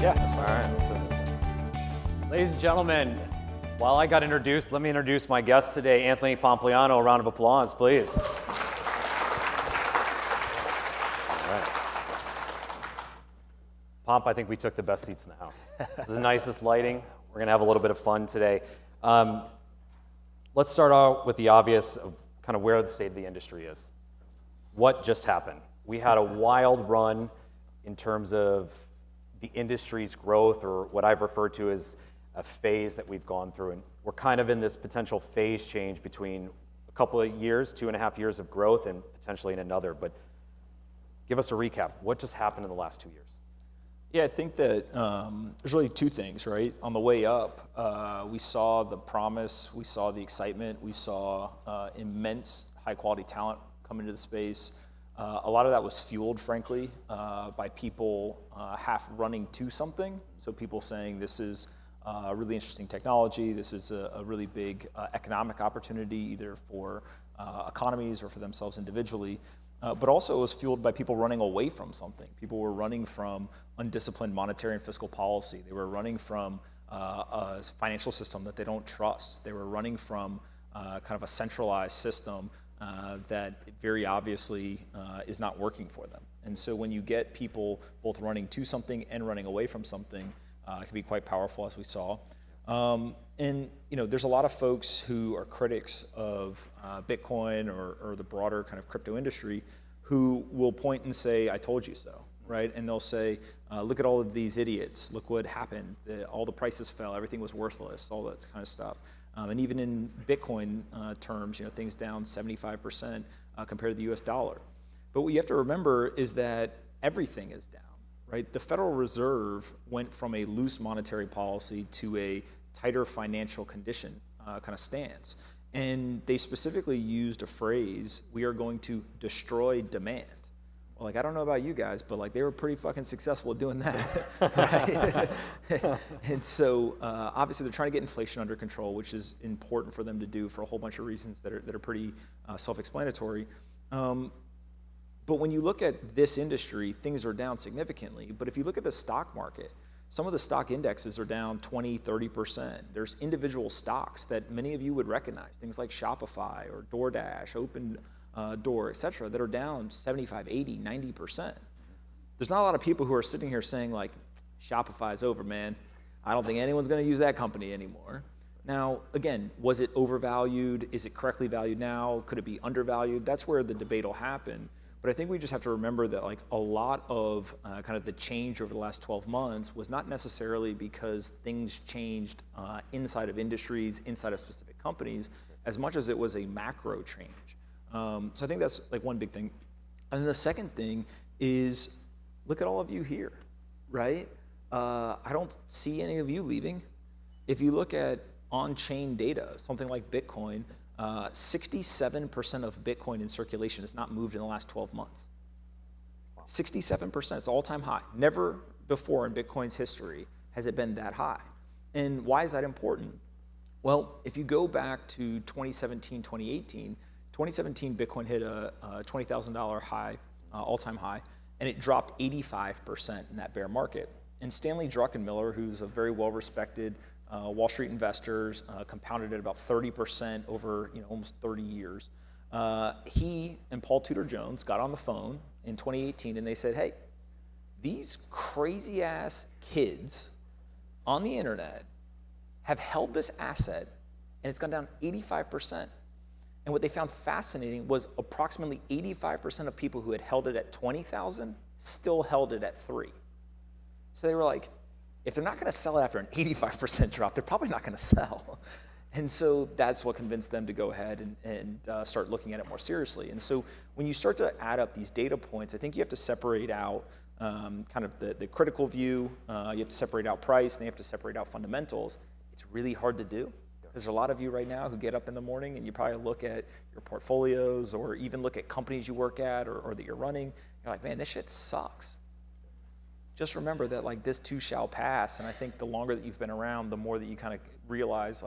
Yeah, that's All fine. right, listen. Ladies and gentlemen, while I got introduced, let me introduce my guest today, Anthony Pompliano. A round of applause, please. All right. Pomp, I think we took the best seats in the house. This is the nicest lighting. We're going to have a little bit of fun today. Let's start out with the obvious of kind of where the state of the industry is. What just happened? We had a wild run in terms of the industry's growth, or what I've referred to as a phase that we've gone through. And we're kind of in this potential phase change between a couple of years, 2.5 years of growth, and potentially in another. But give us a recap. What just happened in the last 2 years? Yeah, I think that there's really two things, right? On the way up, we saw the promise, we saw the excitement, we saw immense high-quality talent come into the space. A lot of that was fueled, frankly, by people half running to something. So people saying this is a really interesting technology, this is a really big economic opportunity, either for economies or for themselves individually. But also it was fueled by people running away from something. People were running from undisciplined monetary and fiscal policy. They were running from a financial system that they don't trust. They were running from kind of a centralized system that very obviously is not working for them. And so when you get people both running to something and running away from something, it can be quite powerful, as we saw. And there's a lot of folks who are critics of Bitcoin or the broader kind of crypto industry who will point and say, I told you so, right? And they'll say, look at all of these idiots. Look what happened. All the prices fell. Everything was worthless, all that kind of stuff. And even in Bitcoin terms, things down 75% compared to the US dollar. But what you have to remember is that everything is down, right? The Federal Reserve went from a loose monetary policy to a tighter financial condition kind of stance. And they specifically used a phrase, we are going to destroy demand. Well, I don't know about you guys, but they were pretty fucking successful at doing that, right? And so obviously they're trying to get inflation under control, which is important for them to do for a whole bunch of reasons that are pretty self-explanatory. But when you look at this industry, things are down significantly. But if you look at the stock market, some of the stock indexes are down 20, 30%. There's individual stocks that many of you would recognize, things like Shopify or DoorDash, Opendoor, et cetera, that are down 75, 80, 90%. There's not a lot of people who are sitting here saying Shopify's over, man. I don't think anyone's gonna use that company anymore. Now, again, was it overvalued? Is it correctly valued now? Could it be undervalued? That's where the debate will happen. But I think we just have to remember that a lot of kind of the change over the last 12 months was not necessarily because things changed inside of industries, inside of specific companies, as much as it was a macro change. So I think that's one big thing. And then the second thing is, look at all of you here, right? I don't see any of you leaving. If you look at on-chain data, something like Bitcoin, 67% of Bitcoin in circulation has not moved in the last 12 months. 67%, it's all-time high. Never before in Bitcoin's history has it been that high. And why is that important? Well, if you go back to 2017, 2018, 2017 Bitcoin hit a $20,000 high, all-time high, and it dropped 85% in that bear market. And Stanley Druckenmiller, who's a very well-respected Wall Street investors, compounded at about 30% over almost 30 years. He and Paul Tudor Jones got on the phone in 2018 and they said, hey, these crazy ass kids on the internet have held this asset and it's gone down 85%. And what they found fascinating was approximately 85% of people who had held it at 20,000 still held it at 3. So they were like, if they're not going to sell it after an 85% drop, they're probably not going to sell. And so that's what convinced them to go ahead and start looking at it more seriously. And so when you start to add up these data points, I think you have to separate out kind of the critical view, you have to separate out price, and you have to separate out fundamentals. It's really hard to do. There's a lot of you right now who get up in the morning and you probably look at your portfolios or even look at companies you work at or that you're running. You're like, man, this shit sucks. Just remember that this too shall pass. And I think the longer that you've been around, the more that you kind of realize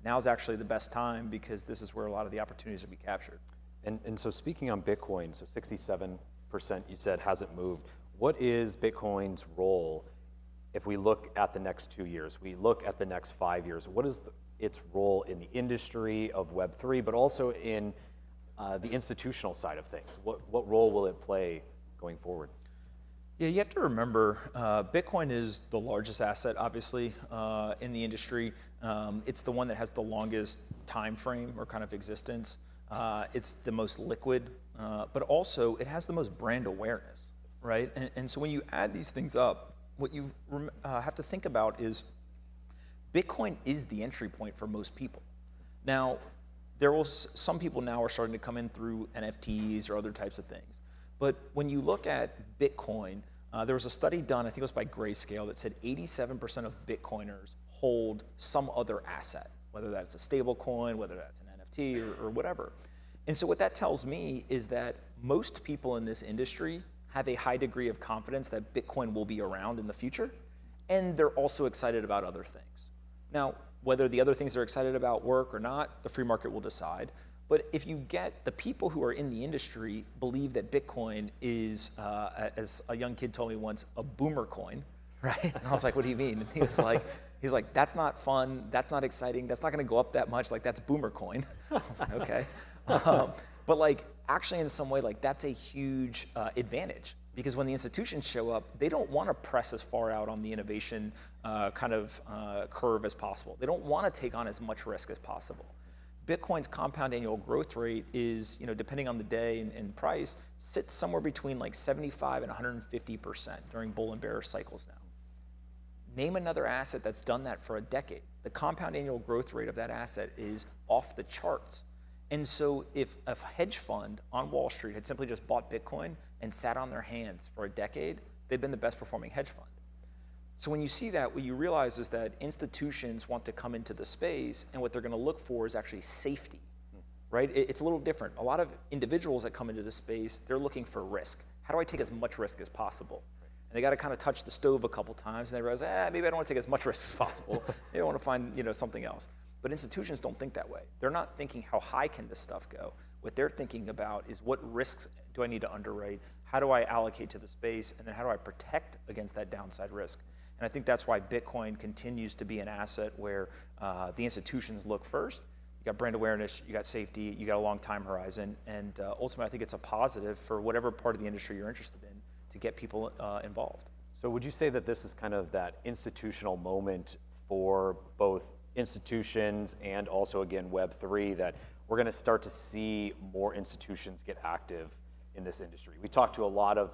now's actually the best time because this is where a lot of the opportunities will be captured. And so speaking on Bitcoin, so 67% you said hasn't moved. What is Bitcoin's role if we look at the next 2 years, we look at the next 5 years, what is its role in the industry of Web3, but also in the institutional side of things? What role will it play going forward? Yeah, you have to remember, Bitcoin is the largest asset, obviously, in the industry. It's the one that has the longest time frame or kind of existence. It's the most liquid, but also it has the most brand awareness, right? And so when you add these things up, what you have to think about is Bitcoin is the entry point for most people. Now, some people now are starting to come in through NFTs or other types of things. But when you look at Bitcoin, there was a study done, I think it was by Grayscale, that said 87% of Bitcoiners hold some other asset, whether that's a stable coin, whether that's an NFT or whatever. And so what that tells me is that most people in this industry have a high degree of confidence that Bitcoin will be around in the future, and they're also excited about other things. Now, whether the other things they're excited about work or not, the free market will decide. But if you get the people who are in the industry believe that Bitcoin is, as a young kid told me once, a boomer coin, right? And I was like, what do you mean? And he's like, that's not fun, that's not exciting, that's not gonna go up that much, like that's boomer coin. I was like, okay. But like, actually in some way, like that's a huge advantage, because when the institutions show up, they don't wanna press as far out on the innovation curve as possible. They don't wanna take on as much risk as possible. Bitcoin's compound annual growth rate is, depending on the day and price, sits somewhere between like 75 and 150% during bull and bear cycles now. Name another asset that's done that for a decade. The compound annual growth rate of that asset is off the charts. And so if a hedge fund on Wall Street had simply just bought Bitcoin and sat on their hands for a decade, they've been the best performing hedge fund. So when you see that, what you realize is that institutions want to come into the space, and what they're going to look for is actually safety, right? It's a little different. A lot of individuals that come into the space, they're looking for risk. How do I take as much risk as possible? And they got to kind of touch the stove a couple times, and they realize, maybe I don't want to take as much risk as possible. Maybe I want to find something else. But institutions don't think that way. They're not thinking how high can this stuff go. What they're thinking about is what risks do I need to underwrite? How do I allocate to the space? And then how do I protect against that downside risk? And I think that's why Bitcoin continues to be an asset where the institutions look first. You got brand awareness, you got safety, you got a long time horizon, and ultimately I think it's a positive for whatever part of the industry you're interested in to get people involved. So would you say that this is kind of that institutional moment for both institutions and also, again, Web3, that we're going to start to see more institutions get active in this industry? We talked to a lot of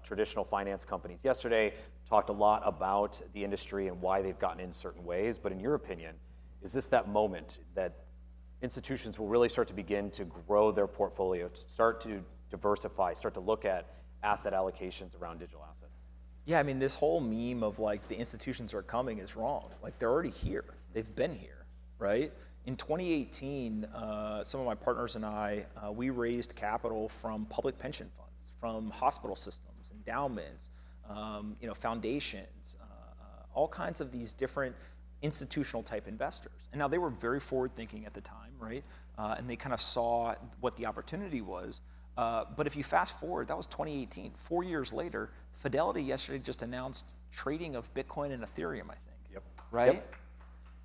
traditional finance companies yesterday, talked a lot about the industry and why they've gotten in certain ways, but in your opinion, is this that moment that institutions will really start to begin to grow their portfolio, to start to diversify, start to look at asset allocations around digital assets? Yeah, I mean, this whole meme of like the institutions are coming is wrong. Like they're already here, they've been here, right? In 2018, some of my partners and I, we raised capital from public pension funds, from hospital systems, endowments, foundations, all kinds of these different institutional type investors. And now they were very forward thinking at the time, right? And they kind of saw what the opportunity was. But if you fast forward, that was 2018. 4 years later, Fidelity yesterday just announced trading of Bitcoin and Ethereum, I think. Yep. Right?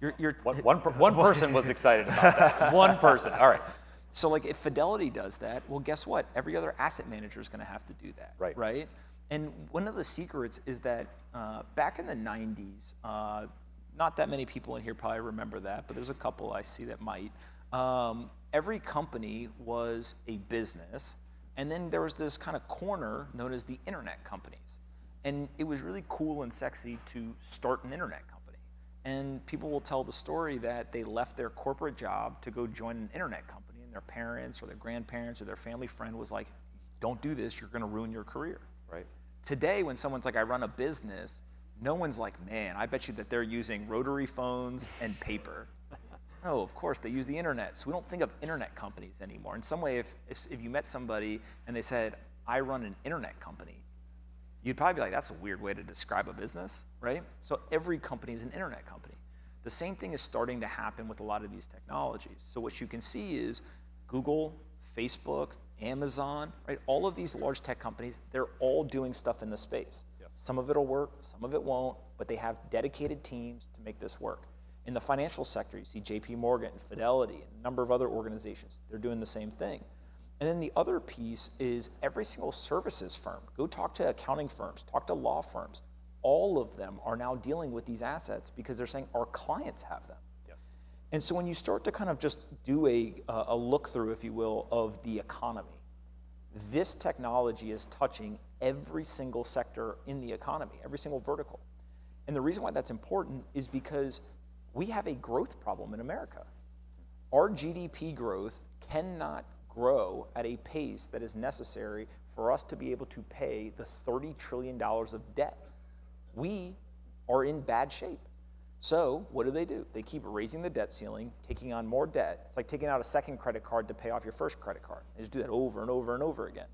Yep. One person was excited about that. One person. All right. So like if Fidelity does that, well, guess what? Every other asset manager is going to have to do that. Right? And one of the secrets is that back in the 90s, not that many people in here probably remember that, but there's a couple I see that might. Every company was a business, and then there was this kind of corner known as the internet companies. And it was really cool and sexy to start an internet company. And people will tell the story that they left their corporate job to go join an internet company, and their parents or their grandparents or their family friend was like, don't do this, you're gonna ruin your career. Right. Today, when someone's like, I run a business, no one's like, man, I bet you that they're using rotary phones and paper. No, of course, they use the internet. So we don't think of internet companies anymore. In some way, if you met somebody and they said, I run an internet company, you'd probably be like, that's a weird way to describe a business, right? So every company is an internet company. The same thing is starting to happen with a lot of these technologies. So what you can see is Google, Facebook, Amazon, right? All of these large tech companies, they're all doing stuff in the space. Yes. Some of it'll work, some of it won't, but they have dedicated teams to make this work. In the financial sector, you see JP Morgan, Fidelity, and a number of other organizations. They're doing the same thing. And then the other piece is every single services firm. Go talk to accounting firms, talk to law firms. All of them are now dealing with these assets because they're saying our clients have them. Yes. And so when you start to kind of just do a look through, if you will, of the economy, this technology is touching every single sector in the economy, every single vertical. And the reason why that's important is because we have a growth problem in America. Our GDP growth cannot grow at a pace that is necessary for us to be able to pay the $30 trillion of debt. We are in bad shape. So what do? They keep raising the debt ceiling, taking on more debt. It's like taking out a second credit card to pay off your first credit card. They just do that over and over and over again.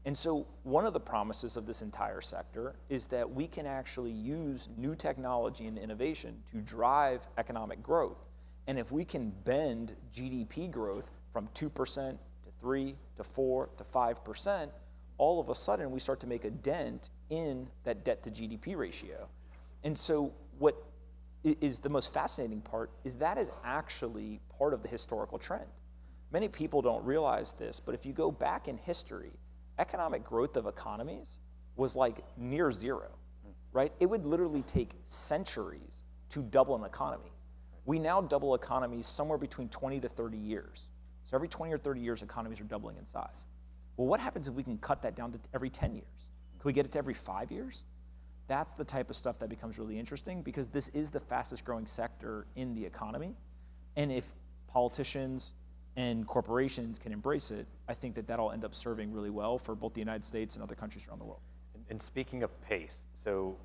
And so one of the promises of this entire sector is that we can actually use new technology and innovation to drive economic growth. And if we can bend GDP growth from 2% to 3 to 4 to 5%, all of a sudden we start to make a dent in that debt to GDP ratio. And so what is the most fascinating part is that is actually part of the historical trend. Many people don't realize this, but if you go back in history, economic growth of economies was like near zero, right? It would literally take centuries to double an economy. We now double economies somewhere between 20 to 30 years. So every 20 or 30 years, economies are doubling in size. Well, what happens if we can cut that down to every 10 years? Can we get it to every 5 years? That's the type of stuff that becomes really interesting because this is the fastest growing sector in the economy. And if politicians and corporations can embrace it, I think that that'll end up serving really well for both the United States and other countries around the world. And speaking of pace, so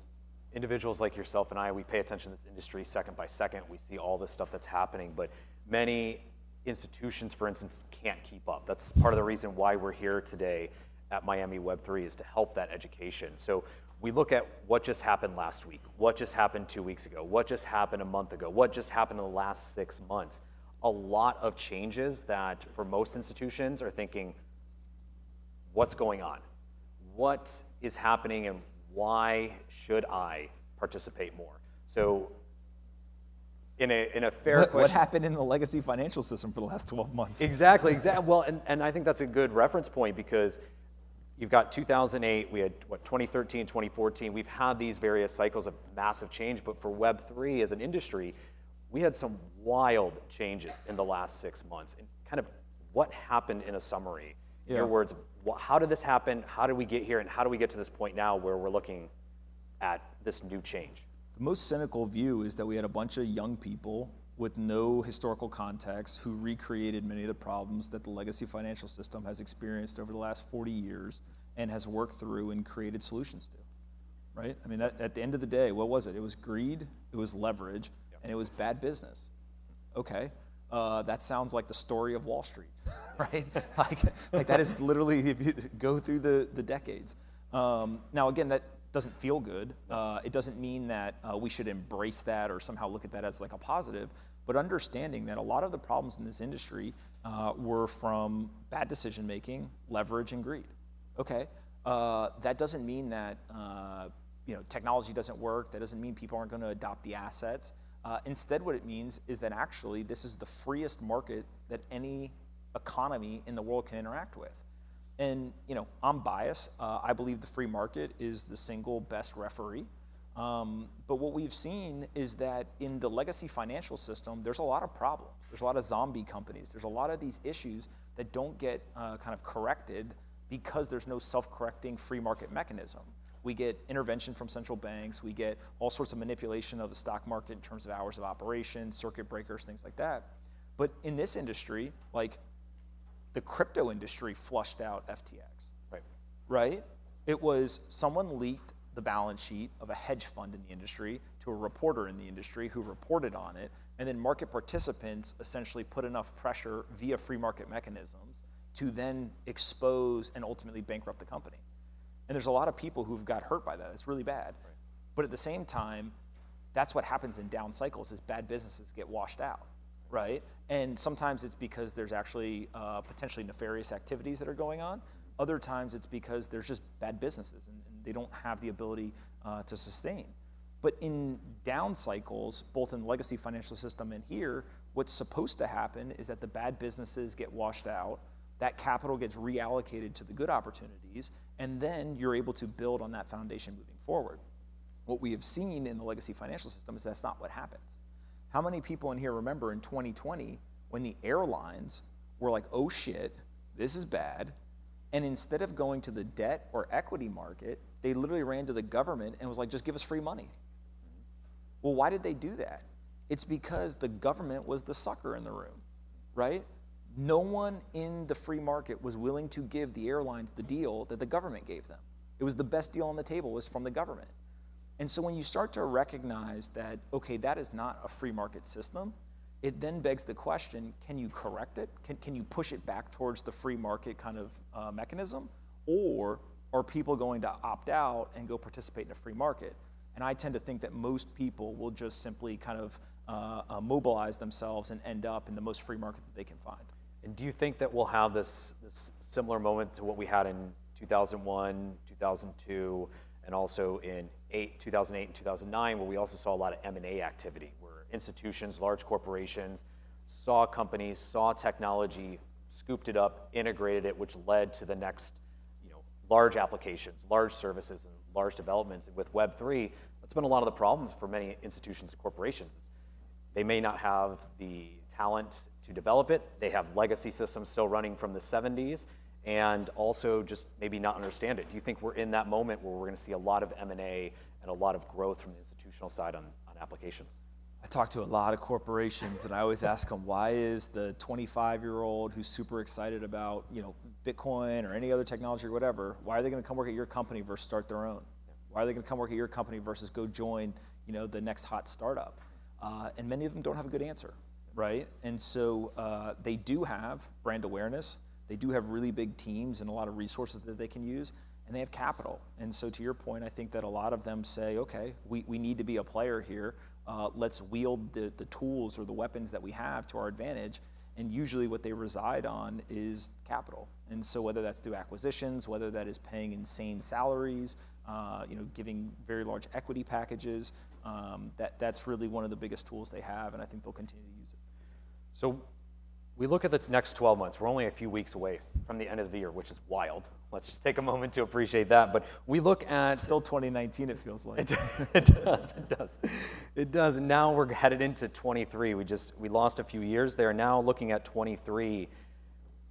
individuals like yourself and I, we pay attention to this industry second by second. We see all this stuff that's happening, but many institutions, for instance, can't keep up. That's part of the reason why we're here today at Miami Web3 is to help that education. So we look at what just happened last week, what just happened 2 weeks ago, what just happened a month ago, what just happened in the last 6 months. A lot of changes that for most institutions are thinking, what's going on? What is happening and why should I participate more? So in a fair question. What happened in the legacy financial system for the last 12 months? Exactly. Well, and I think that's a good reference point because you've got 2008, we had 2013, 2014. We've had these various cycles of massive change, but for Web3 as an industry, we had some wild changes in the last 6 months. And kind of what happened in a summary? In your words, how did this happen? How did we get here? And how do we get to this point now where we're looking at this new change? The most cynical view is that we had a bunch of young people with no historical context who recreated many of the problems that the legacy financial system has experienced over the last 40 years and has worked through and created solutions to, right? I mean, at the end of the day, what was it? It was greed, it was leverage, and it was bad business. Okay, that sounds like the story of Wall Street, right? like that is literally, if you go through the decades. Now again, that doesn't feel good. It doesn't mean that we should embrace that or somehow look at that as like a positive, but understanding that a lot of the problems in this industry were from bad decision making, leverage, and greed. Okay, that doesn't mean that technology doesn't work. That doesn't mean people aren't going to adopt the assets. Instead, what it means is that actually this is the freest market that any economy in the world can interact with. And I'm biased. I believe the free market is the single best referee. But what we've seen is that in the legacy financial system, there's a lot of problems. There's a lot of zombie companies. There's a lot of these issues that don't get kind of corrected because there's no self-correcting free market mechanism. We get intervention from central banks. We get all sorts of manipulation of the stock market in terms of hours of operation, circuit breakers, things like that. But in this industry, like the crypto industry flushed out FTX, right? It was someone leaked the balance sheet of a hedge fund in the industry to a reporter in the industry who reported on it, and then market participants essentially put enough pressure via free market mechanisms to then expose and ultimately bankrupt the company. And there's a lot of people who've got hurt by that. It's really bad. Right. But at the same time, that's what happens in down cycles is bad businesses get washed out, right? And sometimes it's because there's actually potentially nefarious activities that are going on. Other times it's because there's just bad businesses and they don't have the ability to sustain. But in down cycles, both in the legacy financial system and here, what's supposed to happen is that the bad businesses get washed out, that capital gets reallocated to the good opportunities, and then you're able to build on that foundation moving forward. What we have seen in the legacy financial system is that's not what happens. How many people in here remember in 2020 when the airlines were like, oh shit, this is bad, and instead of going to the debt or equity market, they literally ran to the government and was like, just give us free money. Well, why did they do that? It's because the government was the sucker in the room, right? No one in the free market was willing to give the airlines the deal that the government gave them. It was the best deal on the table, was from the government. And so when you start to recognize that, okay, that is not a free market system, it then begs the question, can you correct it? Can you push it back towards the free market kind of mechanism? Or are people going to opt out and go participate in a free market? And I tend to think that most people will just simply kind of mobilize themselves and end up in the most free market that they can find. And do you think that we'll have this similar moment to what we had in 2001, 2002, and also in 2008 and 2009, where we also saw a lot of M&A activity, where institutions, large corporations, saw companies, saw technology, scooped it up, integrated it, which led to the next, large applications, large services, and large developments. And with Web3, that's been a lot of the problems for many institutions and corporations. They may not have the talent to develop it. They have legacy systems still running from the 70s, and also just maybe not understand it. Do you think we're in that moment where we're going to see a lot of M&A and a lot of growth from the institutional side on applications? I talk to a lot of corporations, and I always ask them, why is the 25-year-old who's super excited about, Bitcoin or any other technology or whatever, why are they going to come work at your company versus start their own? Why are they going to come work at your company versus go join, the next hot startup? And many of them don't have a good answer, right? And so they do have brand awareness. They do have really big teams and a lot of resources that they can use, and they have capital. And so to your point, I think that a lot of them say, okay, we need to be a player here. Let's wield the tools or the weapons that we have to our advantage. And usually what they reside on is capital. And so whether that's through acquisitions, whether that is paying insane salaries, giving very large equity packages, that's really one of the biggest tools they have, and I think they'll continue to use it. So we look at the next 12 months. We're only a few weeks away from the end of the year, which is wild. Let's just take a moment to appreciate that. But we look at... Still 2019, it feels like. It does. And now we're headed into 23. We lost a few years there. Now looking at 23,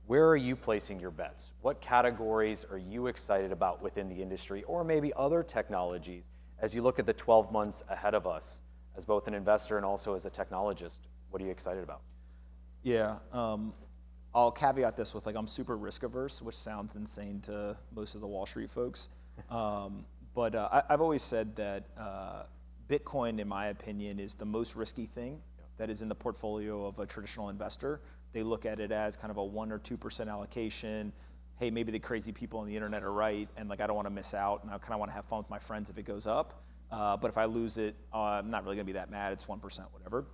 where are you placing your bets? What categories are you excited about within the industry, or maybe other technologies, as you look at the 12 months ahead of us, as both an investor and also as a technologist? What are you excited about? Yeah, I'll caveat this with I'm super risk averse, which sounds insane to most of the Wall Street folks. But I've always said that Bitcoin, in my opinion, is the most risky thing that is in the portfolio of a traditional investor. They look at it as kind of a 1 or 2% allocation. Hey, maybe the crazy people on the internet are right, and I don't want to miss out, and I kind of want to have fun with my friends if it goes up. But if I lose it, I'm not really going to be that mad. It's 1%, whatever.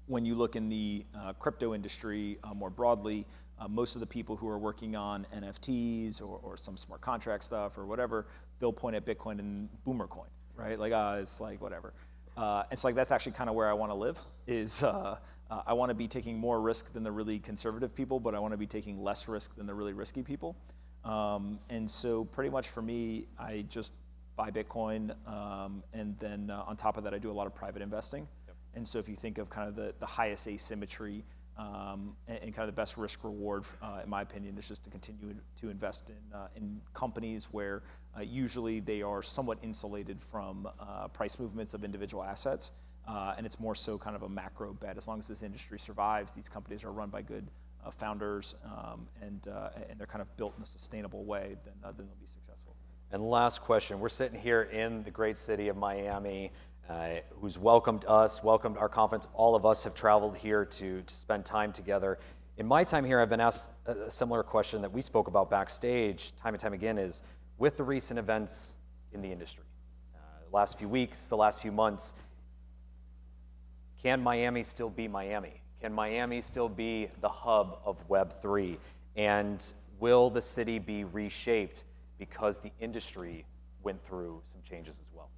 When you look in the crypto industry more broadly, most of the people who are working on NFTs or some smart contract stuff or whatever, they'll point at Bitcoin and boomer coin, right? It's like whatever. And so that's actually kind of where I want to live, is I want to be taking more risk than the really conservative people, but I want to be taking less risk than the really risky people. And so pretty much for me, I just buy Bitcoin, and then on top of that, I do a lot of private investing. And so if you think of kind of the highest asymmetry and kind of the best risk reward, in my opinion, is just to continue to invest in companies where usually they are somewhat insulated from price movements of individual assets. And it's more so kind of a macro bet. As long as this industry survives, these companies are run by good founders, and they're kind of built in a sustainable way, then they'll be successful. And last question, we're sitting here in the great city of Miami, who's welcomed us, welcomed our conference. All of us have traveled here to spend time together. In my time here, I've been asked a similar question that we spoke about backstage time and time again, is with the recent events in the industry, the last few weeks, the last few months, can Miami still be Miami? Can Miami still be the hub of Web3? And will the city be reshaped because the industry went through some changes as well?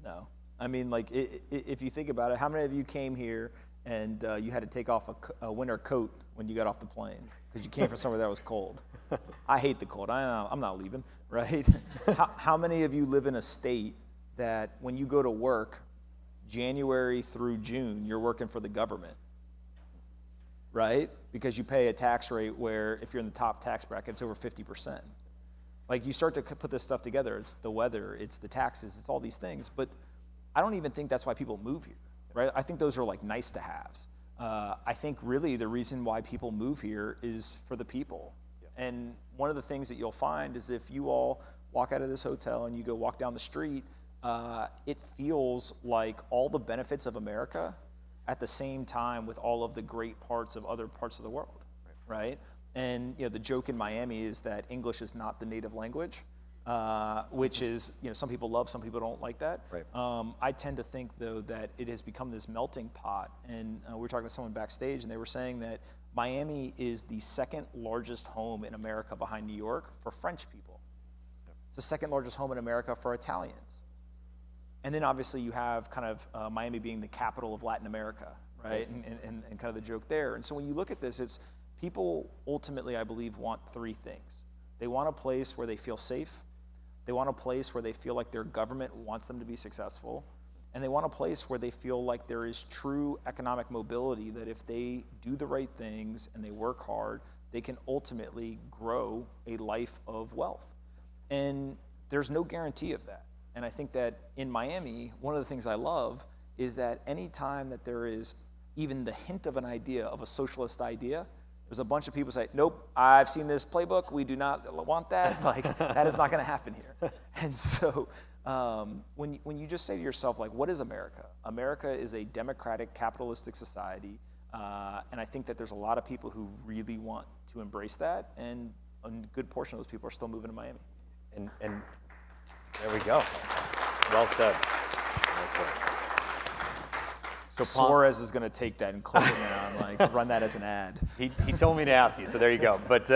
No. I mean, like, if you think about it, how many of you came here and you had to take off a winter coat when you got off the plane because you came from somewhere that was cold? I hate the cold. I'm not leaving, right? How many of you live in a state that when you go to work, January through June, you're working for the government, right? Because you pay a tax rate where if you're in the top tax bracket, it's over 50%. Like, you start to put this stuff together. It's the weather, it's the taxes, it's all these things. But I don't even think that's why people move here, right? I think those are like nice to haves. I think really the reason why people move here is for the people. And one of the things that you'll find is if you all walk out of this hotel and you go walk down the street, it feels like all the benefits of America at the same time with all of the great parts of other parts of the world, right? And the joke in Miami is that English is not the native language, which is, some people love, some people don't like that. Right. I tend to think, though, that it has become this melting pot. And we were talking to someone backstage, and they were saying that Miami is the second largest home in America behind New York for French people. It's the second largest home in America for Italians. And then obviously you have kind of Miami being the capital of Latin America, right? And kind of the joke there. And so when you look at this, it's people ultimately, I believe, want three things. They want a place where they feel safe. They want a place where they feel like their government wants them to be successful. And they want a place where they feel like there is true economic mobility, that if they do the right things and they work hard, they can ultimately grow a life of wealth. And there's no guarantee of that. And I think that in Miami, one of the things I love is that any time that there is even the hint of an idea, of a socialist idea, there's a bunch of people say, nope, I've seen this playbook, we do not want that. Like, that is not going to happen here. And so when you just say to yourself, like, what is America? America is a democratic, capitalistic society. And I think that there's a lot of people who really want to embrace that. And a good portion of those people are still moving to Miami. And there we go. Well said. Well said. So Suarez is going to take that and clip it on, like, run that as an ad. He told me to ask you, so there you go. But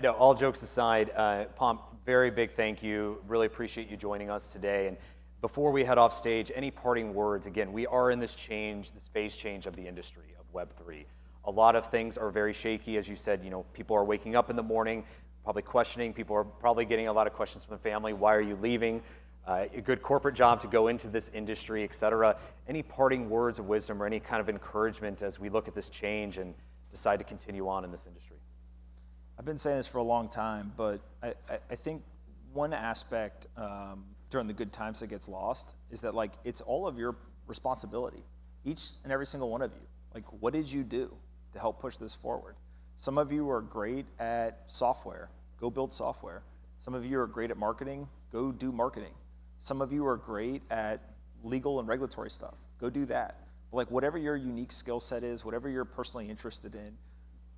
no, all jokes aside, Pomp, very big thank you. Really appreciate you joining us today. And before we head off stage, any parting words? Again, we are in this change, this phase change of the industry of Web3. A lot of things are very shaky, as you said. People are waking up in the morning, probably questioning. People are probably getting a lot of questions from the family. Why are you leaving? A good corporate job to go into this industry, et cetera. Any parting words of wisdom or any kind of encouragement as we look at this change and decide to continue on in this industry? I've been saying this for a long time, but I think one aspect during the good times that gets lost is that, like, it's all of your responsibility, each and every single one of you. Like, what did you do to help push this forward? Some of you are great at software. Go build software. Some of you are great at marketing. Go do marketing. Some of you are great at legal and regulatory stuff. Go do that. But, like, whatever your unique skill set is, whatever you're personally interested in,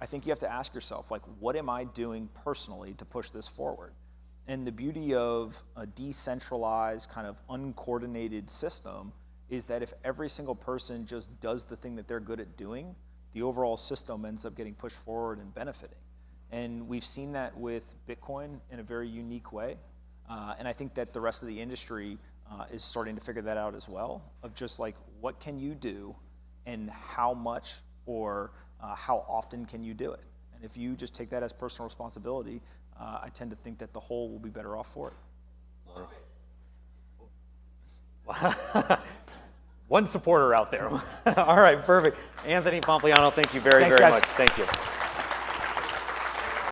I think you have to ask yourself, like, what am I doing personally to push this forward? And the beauty of a decentralized, kind of uncoordinated system is that if every single person just does the thing that they're good at doing, the overall system ends up getting pushed forward and benefiting. And we've seen that with Bitcoin in a very unique way. And I think that the rest of the industry is starting to figure that out as well, of just like, what can you do and how much or how often can you do it? And if you just take that as personal responsibility, I tend to think that the whole will be better off for it. One supporter out there. All right, perfect. Anthony Pompliano, thank you very, very much. Thank you.